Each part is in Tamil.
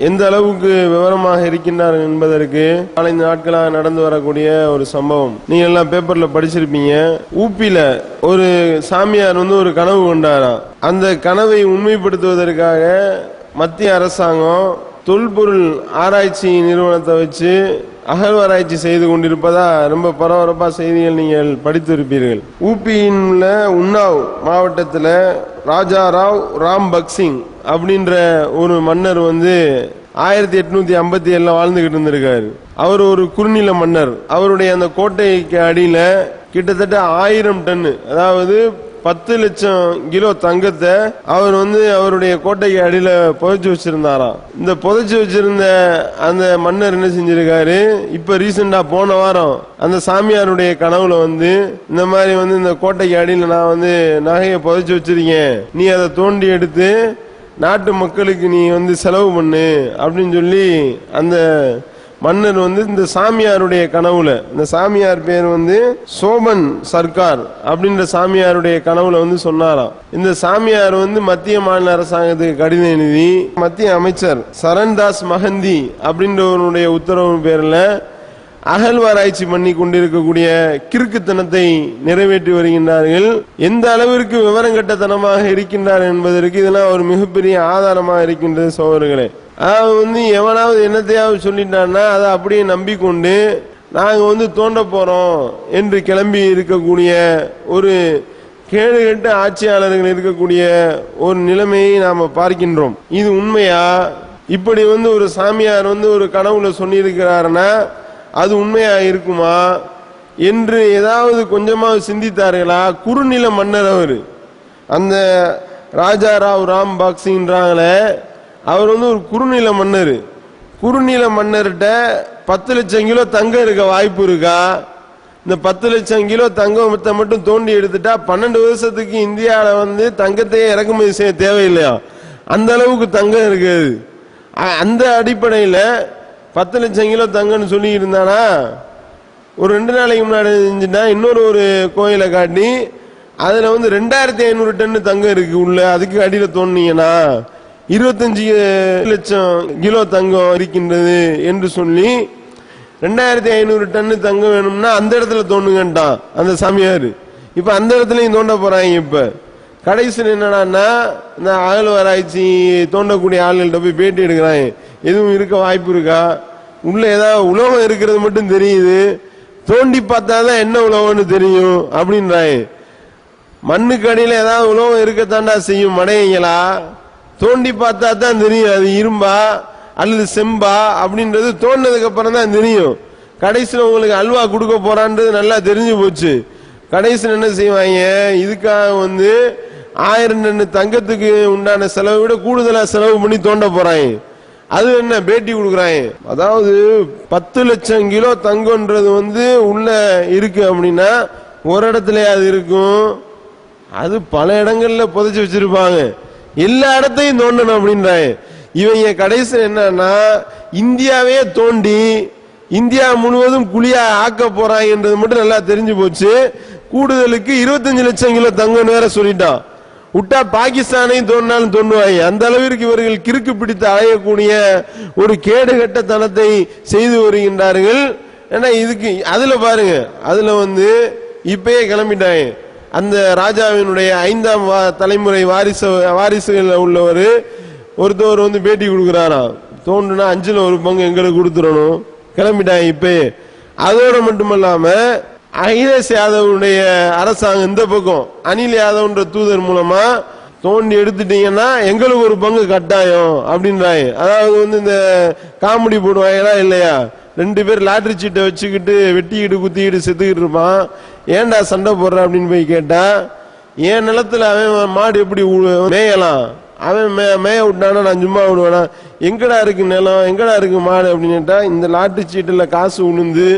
எந்த அளவுக்கு விவரமாக இருக்கின்றார் என்பதற்கு 4 நாட்களாக நடந்து வரக்கூடிய ஒரு சம்பவம். நீங்க எல்லாம் பேப்பர்ல படிச்சிருப்பீங்க. ஊப்பில ஒரு சாமியார் ஒரு கனவு கொண்டாராம். அந்த கனவை உண்மைப்படுத்துவதற்காக மத்திய அரசாங்கம் தொல்பொருள் ஆராய்ச்சி நிறுவனத்தை வச்சு அகழ்வாராய்ச்சி செய்து கொண்டிருப்பதா ரொம்ப பரபரப்பா செய்திகள் நீங்கள் படித்திருப்பீர்கள். ஊபியின் உன்னாவ் மாவட்டத்தில் ராஜா ராவ் ராம் பக்சிங் அப்படின்ற ஒரு மன்னர் 1857 வாழ்ந்துகிட்டு இருந்திருக்காரு. அவர் ஒரு குறுநில மன்னர். அவருடைய அந்த கோட்டைக்கு அடியில கிட்டத்தட்ட 1000 டன், அதாவது 10 லட்சம் கிலோ தங்கத்தை அவர் அவருடைய கோட்டைக்கு அடியில புதைச்சு வச்சிருந்தாராம். இந்த புதைச்சு வச்சிருந்த அந்த மன்னர் என்ன செஞ்சிருக்காரு, இப்ப ரீசெண்டா போன வாரம் அந்த சாமியாருடைய கனவுல இந்த மாதிரி இந்த கோட்டைக்கு அடியில நான் நகையை புதைச்சு வச்சிருக்கேன், நீ அதை தோண்டி எடுத்து நாட்டு மக்களுக்கு நீ செலவு பண்ணு அப்படின்னு சொல்லி அந்த மன்னர் இந்த சாமியாருடைய கனவுல, இந்த சாமியார் பேர் சோபன் சர்க்கார் அப்படின்ற சாமியாருடைய கனவுல சொன்னாராம். இந்த சாமியார் மத்திய மாநில அரசாங்கத்துக்கு கடிதம் எழுதி மத்திய அமைச்சர் சரண்தாஸ் மகந்தி அப்படின்றவருடைய உத்தரவு பேர்ல அகழ்வாராய்ச்சி பண்ணி கொண்டிருக்கக்கூடிய கிறுக்குத்தனத்தை நிறைவேற்றி வருகின்றார்கள். எந்த அளவிற்கு விவரம் கட்டத்தனமாக இருக்கின்றார் என்பதற்கு இதெல்லாம் ஒரு மிகப்பெரிய ஆதாரமாக இருக்கின்றது சோழர்களே. அதாவது எவனாவது என்னத்தையாவது சொல்லிட்டான்னா அதை அப்படியே நம்பிக்கொண்டு நாங்க தோண்ட போறோம் என்று கிளம்பி இருக்கக்கூடிய ஒரு கேடுகட்ட ஆட்சியாளர்கள் இருக்கக்கூடிய ஒரு நிலைமையை நாம பார்க்கின்றோம். இது உண்மையா? இப்படி ஒரு சாமியார் ஒரு கனவுல சொல்லி இருக்கிறாருன்னா அது உண்மையா இருக்குமா என்று ஏதாவது கொஞ்சமாவது சிந்தித்தார்களா? குறுநில மன்னர் அவர், அந்த ராஜா ராவ் ராம் பக்சிங்கிறாங்களே, அவர் ஒரு குறுநில மன்னர். குறுநில மன்னர்கிட்ட 10 லட்சம் கிலோ தங்கம் இருக்க வாய்ப்பு இருக்கா? இந்த 10 லட்சம் கிலோ தங்கத்தை மட்டும் தோண்டி எடுத்துட்டா 12 வருஷத்துக்கு இந்தியாவில் தங்கத்தையே இறக்குமதி செய்ய தேவையில்லையா? அந்த அளவுக்கு தங்கம் இருக்குது. அந்த அடிப்படையில் 10 லட்சம் கிலோ தங்கம்னு சொல்லி இருந்தானா, ஒரு 2 நாளைக்கு முன்னாடி செஞ்சுட்டா இன்னொரு கோயிலை காட்டி அதுல 2500 டன் தங்கம் இருக்கு உள்ள, அதுக்கு அடியில தோண்டினீங்கன்னா 25 லட்சம் கிலோ தங்கம் இருக்கின்றது என்று சொல்லி 2500 டன் தங்கம் வேணும்னா அந்த இடத்துல தோண்டுங்கட்டான் அந்த சாமியார். இப்ப அந்த இடத்துலயும் தோண்ட போறாங்க. இப்ப கடைசியில் என்னன்னா, இந்த அகழ்வாராய்ச்சி தோண்டக்கூடிய ஆளுகள்கிட்ட போய் பேட்டி எடுக்கிறாங்க. எதுவும் இருக்க வாய்ப்பு இருக்கா? உள்ள ஏதாவது உலோகம் இருக்கிறது மட்டும் தெரியுது, தோண்டி பார்த்தாதான் என்ன உலோகம்னு தெரியும் அப்படின்றாங்க. மண்ணுக்கு அடியில ஏதாவது உலோகம் இருக்கத்தாண்டா செய்யும் மடையங்களா? தோண்டி பார்த்தா தான் தெரியும் அது இரும்பா அல்லது செம்பா அப்படின்றது தோண்டினதுக்கு அப்புறம் தான் தெரியும். கடைசியில் உங்களுக்கு அல்வா கொடுக்க போறான்றது நல்லா தெரிஞ்சு போச்சு. கடைசியில் என்ன செய்வாங்க, இதுக்காக 1000 டன் தங்கத்துக்கு உண்டான செலவை விட கூடுதலா செலவு பண்ணி தோண்ட போறாங்க. அது என்ன பேட்டி கொடுக்குறாங்க. அதாவது 10 லட்சம் கிலோ தங்கம்ன்றது உள்ள இருக்கு அப்படின்னா ஒரு இடத்துல அது இருக்கும், அது பல இடங்கள்ல புதைச்சு வச்சிருப்பாங்க. எல்லா இடத்தையும் தோண்டணும் அப்படின்றாங்க. இவங்க கடைசியில் என்னன்னா இந்தியாவே தோண்டி இந்தியா முழுவதும் குழியா ஆக்க போறாங்கன்றது மட்டும் நல்லா தெரிஞ்சு போச்சு. கூடுதலுக்கு 25 லட்சம் கிலோ தங்கம் வேற சொல்லிட்டான். விட்டா பாகிஸ்தானையும் தோண்டினாலும் தோண்டுவாங்க. அந்த அளவிற்கு இவர்கள் கிறுக்கு பிடித்து அலையக்கூடிய ஒரு கேடுகட்ட தனத்தை செய்து வருகின்றார்கள். ஏன்னா இதுக்கு அதுல பாருங்க, அதுல இப்பயே கிளம்பிட்டாங்க. அந்த ராஜாவினுடைய 5ஆம் தலைமுறை வாரிசுகள் உள்ளவர் ஒருத்தவர் பேட்டி கொடுக்கிறாராம். தோண்டுனா 5ல் 1 பங்கு எங்களுக்கு கொடுத்துடணும், கிளம்பிட்டாங்க இப்பயே. அதோட மட்டுமல்லாம அகிலேஷ் யாதவுடைய அரசாங்கம் இந்த பக்கம் அனில் யாதவ்ன்ற தூதர் மூலமா தோண்டி எடுத்துட்டீங்கன்னா எங்களுக்கு 1 பங்கு கட்டாயம் அப்படின்றாங்க. அதாவது இந்த காமெடி போடுவாங்களா இல்லையா, 2 பேர் லாட்டரி சீட்டை வச்சுக்கிட்டு வெட்டிக்கிட்டு குத்திக்கிட்டு செத்துக்கிட்டு இருப்பான். ஏன்டா சண்டை போடுற அப்படின்னு போய் கேட்டா, என் நிலத்துல அவன் மாடு எப்படி மேயலாம், அவன் மேய விட்டானா நான் சும்மா விடுவேனா, எங்கடா இருக்கு நிலம், எங்கடா இருக்கு மாடு அப்படின்னு கேட்டா, இந்த லாட்டரி சீட்டுல காசு உளுந்து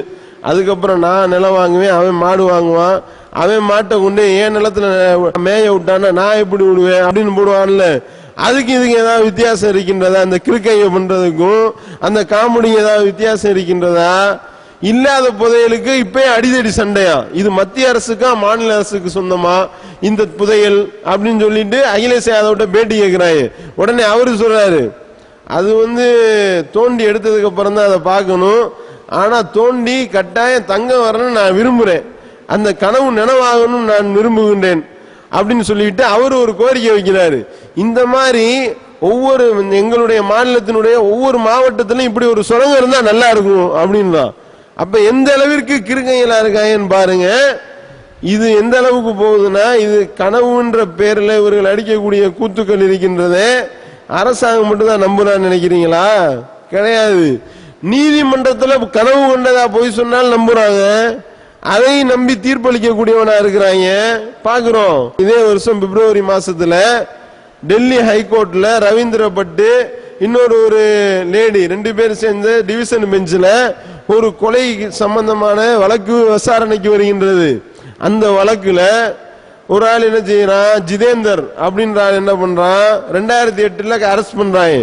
அதுக்கப்புறம் நான் நிலம் வாங்குவேன், அவன் மாடு வாங்குவான், அவன் மாட்டை கொண்டு என் நிலத்துல மேய விட்டானா நான் எப்படி விடுவேன் அப்படின்னு போடுவான்ல. அதுக்கு இதுக்கு ஏதாவது வித்தியாசம் இருக்கின்றதா? அந்த கிறுக்கைய பண்றதுக்கும் அந்த காமெடி ஏதாவது வித்தியாசம் இருக்கின்றதா? இல்லாத புதையலுக்கு இப்ப அடிதடி சண்டையா? இது மத்திய அரசுக்கா மாநில அரசுக்கு சொந்தமா இந்த புதையல் அப்படின்னு சொல்லிட்டு அகிலேஷ் யாதவ்ட்ட பேட்டி கேட்கிறாங்க. உடனே அவரு சொல்றாரு, அது வந்து தோண்டி எடுத்ததுக்கு அப்புறம் தான் அதை பார்க்கணும். ஆனா தோண்டி கட்டாயம் தங்கம் வரணும்னு நான் விரும்புறேன், அந்த கனவு நினைவாகணும் நான் விரும்புகின்றேன் அப்படின்னு சொல்லிட்டு அவர் ஒரு கோரிக்கை வைக்கிறாரு. இந்த மாதிரி ஒவ்வொரு எங்களுடைய மாநிலத்தினுடைய ஒவ்வொரு மாவட்டத்திலும் இப்படி ஒரு சுரங்கம் இருந்தா நல்லா இருக்கும் அப்படின்னா, அப்ப எந்த அளவிற்கு கிருக்கைகளா இருக்காங்கன்னு பாருங்க. இது எந்த அளவுக்கு போகுதுன்னா, இது கனவுன்ற பேர்ல இவர்கள் அடிக்கக்கூடிய கூத்துக்கள் இருக்கின்றதே அரசாங்கம் மட்டும் தான் நம்புறான்னு நினைக்கிறீங்களா? கிடையாது. நீதிமன்றத்தில் கனவு கொண்டதா போய் சொன்னால் நம்புறாங்க, அதை நம்பி தீர்ப்பளிக்க கூடியவனா இருக்கிறாங்க பாக்குறோம். இதே வருஷம் பிப்ரவரி மாசத்துல டெல்லி ஹைகோர்ட்ல ரவீந்திர பட்டு இன்னொரு ஒரு லேடி 2 பேர் சேர்ந்த டிவிஷன் பெஞ்சில் ஒரு கொலை சம்பந்தமான வழக்கு விசாரணைக்கு வருகின்றது. அந்த வழக்குல ஒரு ஆள் என்ன செய்யறான், ஜிதேந்தர் அப்படின்ற ஆள் என்ன பண்றான், 2008 அரெஸ்ட் பண்றாங்க.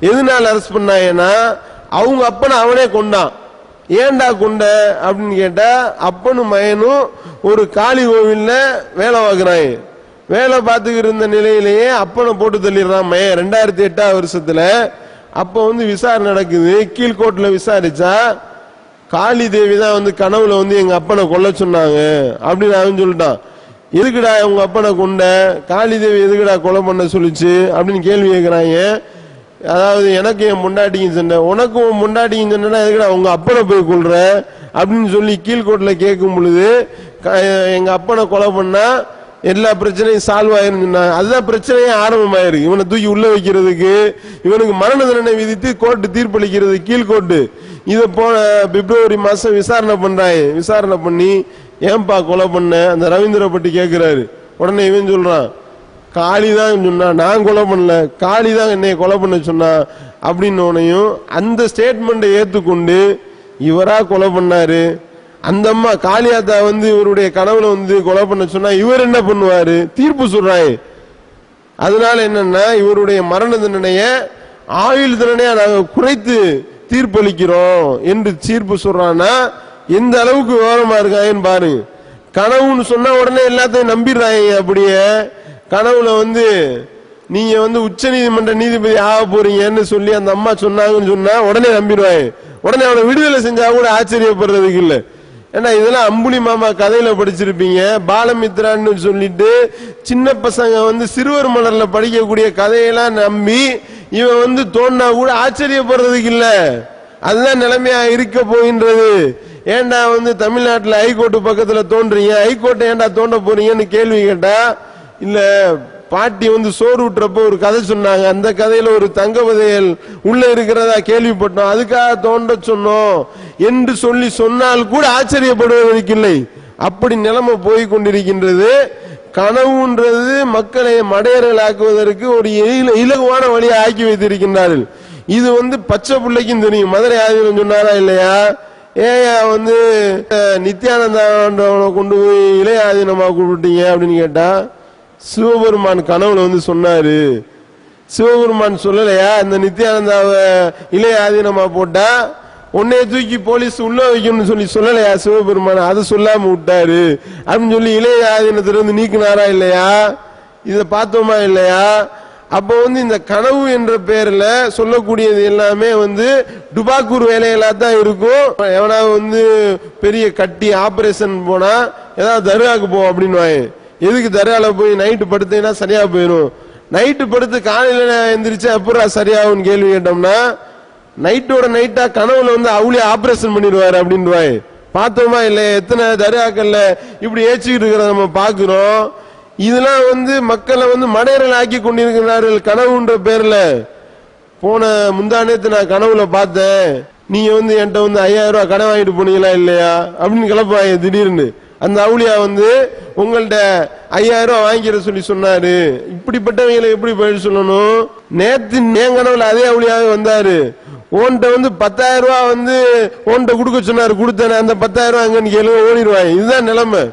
எதனால அரெஸ்ட் பண்ணாங்கன்னா, அவங்க அப்பனை அவனே கொண்டான். ஏண்டா கொண்ட அப்படின்னு கேட்டா, அப்பனும் மயனும் ஒரு காளி கோவில்ல வேலை பார்க்கிறாங்க. வேலை பார்த்துக்கிட்டு இருந்த நிலையிலேயே அப்பனை போட்டு தள்ளிடுறான் மயன் 2008 வருஷத்துல. அப்ப வந்து விசாரணை நடக்குது. கீழ்கோர்ட்ல விசாரிச்சா காளி தேவி தான் வந்து கனவுல வந்து எங்க அப்பனை கொல்ல சொன்னாங்க அப்படின்னு அவன் சொல்லிட்டான். எதுக்குடா உங்க அப்பனை கொண்ட, காளி தேவி எதுக்குடா கொலை பண்ண சொல்லிச்சு அப்படின்னு கேள்வி கேட்கிறாங்க. அதாவது எனக்கு என் முண்டாட்டிக்கும் சண்டை, உனக்கும் முண்டாட்டிக்கும் சண்டைனா எதுக்குடா உங்க அப்பனை போய் கொள்ற அப்படின்னு சொல்லி கீழ்கோர்ட்ல கேட்கும் பொழுது, எங்க அப்பனை கொலை பண்ணா எல்லா பிரச்சனையும் சால்வ் ஆயிரும் சொன்னாங்க. அதுதான் பிரச்சனையே ஆரம்பமாயிருக்கு. இவனை தூக்கி உள்ள வைக்கிறதுக்கு, இவனுக்கு மரண தண்டனை விதித்து கோர்ட்டு தீர்ப்பளிக்கிறது கீழ்கோர்ட்டு. இதை போன பிப்ரவரி மாசம் விசாரணை பண்றாங்க. விசாரணை பண்ணி ஏன்பா கொலை பண்ண அந்த ரவீந்திர பட்டி கேட்கிறாரு. உடனே இவன் சொல்றான், காளி தான் சொன்னா, நான் கொலை பண்ணல, காளி தான் என்னை கொலை பண்ண சொன்னா அப்படின்னு. அந்த ஸ்டேட்மெண்ட்டை ஏற்றுக்கொண்டு இவரா கொலை பண்ணாரு, அந்த அம்மா காளியாத்தா வந்து இவருடைய கனவுல வந்து கொலை பண்ண சொன்னா இவர் என்ன பண்ணுவாரு, தீர்ப்பு சொல்றாங்க. அதனால என்னன்னா, இவருடைய மரண தண்டனைய ஆயுள் தண்டனையா நாங்க குறைத்து தீர்ப்பளிக்கிறோம் என்று தீர்ப்பு சொல்றான்னா எந்த அளவுக்கு விவரமா இருக்காங்கன்னு பாருங்க. கனவுன்னு சொன்னா உடனே எல்லாத்தையும் நம்பிடுறாங்க. அப்படியே கனவுல வந்து நீங்க வந்து உச்ச நீதிமன்ற நீதிபதி ஆக போறீங்கன்னு சொல்லி அந்த அம்மா சொன்னாங்கன்னு சொன்னா உடனே நம்பிடுவாங்க. உடனே அவனை விடுதலை செஞ்சா கூட ஆச்சரியப்படுறதுக்கு இல்லை. ஏன்னா இதெல்லாம் அம்புலி மாமா கதையில படிச்சிருப்பீங்க. பாலமித்ரான்னு சொல்லிட்டு சின்ன பசங்க வந்து சிறுவர் மலர்ல படிக்கக்கூடிய கதையெல்லாம் நம்பி இவன் வந்து தோண்டா கூட ஆச்சரியப்படுறதுக்கு இல்ல. அதுதான் நிலைமையா இருக்க போகின்றது. ஏண்டா வந்து தமிழ்நாட்டில் ஹைகோர்ட் பக்கத்துல தோன்றீங்க, ஹைகோர்ட்டை ஏண்டா தோண்ட போறீங்கன்னு கேள்வி கேட்டா, இல்ல பாட்டி வந்து சோறு விட்டுறப்ப ஒரு கதை சொன்னாங்க, அந்த கதையில ஒரு தங்க புதையல் உள்ள இருக்கிறதா கேள்விப்பட்டோம், அதுக்காக தோண்ட சொன்னோம் என்று சொல்லி சொன்னால் கூட ஆச்சரியப்படுவதற்கு இல்லை. அப்படி நிலைமை போய் கொண்டிருக்கின்றது. கனவுன்றது மக்களை மடையர்களாக்குவதற்கு ஒரு இலகுவான வழியை ஆக்கி வைத்திருக்கின்றார்கள். இது வந்து பச்சை பிள்ளைக்கும் தெரியும். மதுரை ஆதீனம் சொன்னாரா இல்லையா, ஏயா வந்து நித்யானந்தாண்டவனை கொண்டு போய் இளைய ஆதீனமா கூப்பிட்டீங்க அப்படின்னு கேட்டா, சிவபெருமான் கனவுல வந்து சொன்னாரு. சிவபெருமான் சொல்லலையா, இந்த நித்யானந்தாவை இளைய ஆதீனமா போட்டா உன்னை தூக்கி போலீஸ் உள்ள வைக்கணும்னு சொல்லி சொல்லலையா சிவபெருமான், அதை சொல்லாம விட்டாரு அப்படின்னு சொல்லி இளைய ஆதீனத்திலிருந்து நீக்கினாரா இல்லையா? இதை பார்த்தோமா இல்லையா? அப்போ வந்து இந்த கனவு என்ற பேர்ல சொல்லக்கூடியது எல்லாமே வந்து டுபாக்கூர் வேலைகளா தான் இருக்கும். எவனா வந்து பெரிய கட்டி ஆபரேஷன் போனா ஏதாவது தர்காவுக்கு போ அப்படின்னு, எதுக்கு தர்கால போய் நைட்டு படுத்தீங்கன்னா சரியா போயிடும், நைட்டு படுத்து காலையில எந்திரிச்சு அப்புறம் சரியாகும்னு கேள்வி கேட்டோம்னா, நைட்டோட நைட்டா கனவுல வந்து அவளே ஆபரேஷன் பண்ணிடுவாரு அப்படின்னு பார்த்தோமா இல்லையா? எத்தனை தர்காக்கள்ல இப்படி ஏச்சுக்கிட்டு இருக்கிறத நம்ம பாக்குறோம். இதெல்லாம் வந்து மக்களை வந்து மடையர்கள் ஆக்கி கொண்டிருக்கிறார்கள் கனவுன்ற பேர்ல. போன முந்தானேத்து நான் கனவுல பார்த்தேன், நீங்க வந்து என்கிட்ட வந்து 5000 ரூபாய் கடன் வாங்கிட்டு போனீங்களா இல்லையா அப்படின்னு கிளப்பாங்க திடீர்னு. அந்த அவுளியா வந்து உங்கள்ட்ட 5000 ரூபாய் வாங்கிக்கிற சொல்லி சொன்னாரு. இப்படிப்பட்டவங்களை எப்படி பதில் சொல்லணும்? நேத்து என் கனவுல அதே அவுளியாவே வந்தாரு, உன்கிட்ட வந்து 10000 ரூபாய் வந்து உன்கிட்ட கொடுக்க சொன்னாரு, கொடுத்தானே, அந்த 10000 ரூபாய் அங்கன்னு கேள்வி ஓடிடுவாங்க. இதுதான் நிலைமை.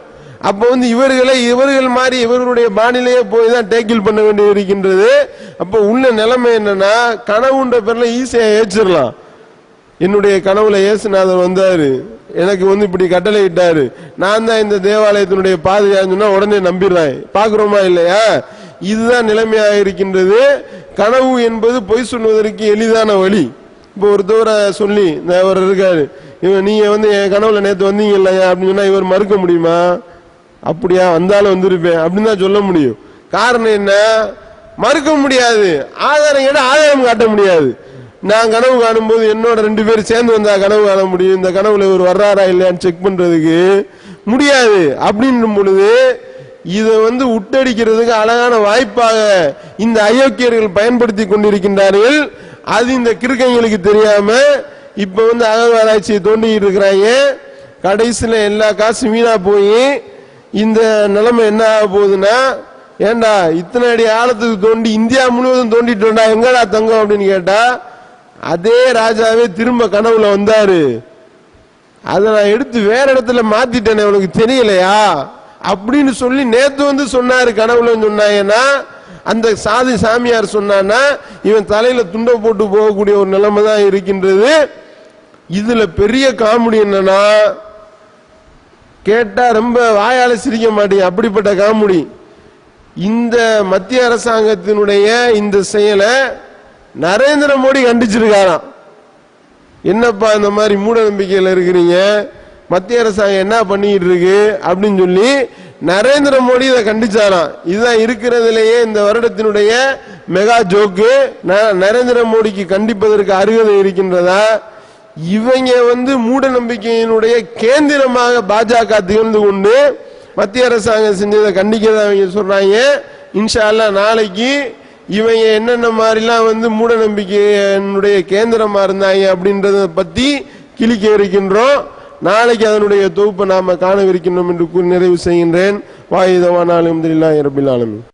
அப்ப வந்து இவர்கள் மாதிரி இவர்களுடைய பாணிலேயே போய் தான் டேக்கிள் பண்ண வேண்டி இருக்கின்றது. அப்ப உள்ள நிலைமை என்னன்னா, கனவுன்ற பேர்ல ஈஸியா ஏச்சிடலாம். என்னுடைய கனவுல இயேசுநாதர் வந்தாரு, எனக்கு வந்து இப்படி கட்டளை இட்டாரு, நான் தான் இந்த தேவாலயத்தினுடைய பாதுகாப்புன்னா உடனே நம்பிடுறேன். பாக்குறோமா இல்லையா? இதுதான் நிலைமையாக இருக்கின்றது. கனவு என்பது பொய் சொல்வதற்கு எளிதான வழி. இப்போ ஒருத்தவரை சொல்லி இந்த அவர் இருக்காரு, நீங்க வந்து என் கனவுல நேற்று வந்தீங்க இல்லையா அப்படின்னு சொன்னா இவர் மறுக்க முடியுமா? அப்படியா, வந்தாலும் வந்திருப்பேன் அப்படின்னு தான் சொல்ல முடியும். காரணம் என்ன? மறுக்க முடியாது. ஆதாரம் காட்ட முடியாது. நான் கனவு காணும் போது என்னோட 2 பேர் சேர்ந்து வந்தா கனவு காண முடியும். இந்த கனவுல இவர் வர்றாரா இல்லையான்னு செக் பண்றதுக்கு முடியாது. அப்படின்னும் பொழுது இதை வந்து உட்டடிக்கிறதுக்கு அழகான வாய்ப்பாக இந்த அயோக்கியர்கள் பயன்படுத்தி கொண்டிருக்கின்றார்கள். அது இந்த கிறுக்கங்களுக்கு தெரியாம இப்ப வந்து அகழ்வாராய்ச்சியை தோண்டிட்டு இருக்கிறாங்க. கடைசியில எல்லா காசும் வீணா போய் இந்த நிலைமை என்ன ஆக போகுதுன்னா, ஏண்டா இத்தனை அடி ஆழத்துக்கு தோண்டி இந்தியா முழுவதும் தோண்டிட்டோண்டா, எங்கடா தங்கம் அப்படின்னு கேட்டா, அதே ராஜாவே திரும்ப கனவுல வந்தாரு, அதை நான் எடுத்து வேற இடத்துல மாத்திட்டேனே உனக்கு தெரியலையா அப்படின்னு சொல்லி நேத்து வந்து சொன்னாரு. கனவுல சொன்னாங்கன்னா அந்த சாதி சாமியார் சொன்னான்னா இவன் தலையில துண்டை போட்டு போகக்கூடிய ஒரு நிலைமை தான் இருக்கின்றது. இதுல பெரிய காமெடி என்னன்னா, கேட்டா ரொம்ப வாயால சிரிக்க மாட்டீங்க, அப்படிப்பட்ட காமெடி. இந்த மத்திய அரசாங்கத்தினுடைய இந்த செயலை நரேந்திர மோடி கண்டிச்சிருக்காராம். என்னப்பா இந்த மாதிரி மூட நம்பிக்கையில் இருக்கிறீங்க, மத்திய அரசாங்கம் என்ன பண்ணிட்டு இருக்கு அப்படின்னு சொல்லி நரேந்திர மோடி இதை கண்டிச்சாராம். இதுதான் இருக்கிறதுலேயே இந்த வருடத்தினுடைய மெகா ஜோக்கு. நரேந்திர மோடிக்கு கண்டிப்பதற்கு அருகதை இருக்கின்றதா? இவங்க வந்து மூட நம்பிக்கையினுடைய கேந்திரமாக பாஜக திகழ்ந்து கொண்டு மத்திய அரசாங்கம் செஞ்சதை கண்டிக்கிறதா அவங்க சொல்றாங்க. இன்ஷா அல்லாஹ் நாளைக்கு இவங்க என்னென்ன மாதிரிலாம் வந்து மூட நம்பிக்கையினுடைய கேந்திரமா இருந்தாங்க அப்படின்றத பத்தி கிளிக்க இருக்கின்றோம். நாளைக்கு அதனுடைய தொகுப்பை நாம காணவிருக்கின்றோம் என்று கூறி நிறைவு செய்கின்றேன். வாயுதவானாலும் அல்ஹம்துலில்லாஹி ரப்பில் ஆலமீன்.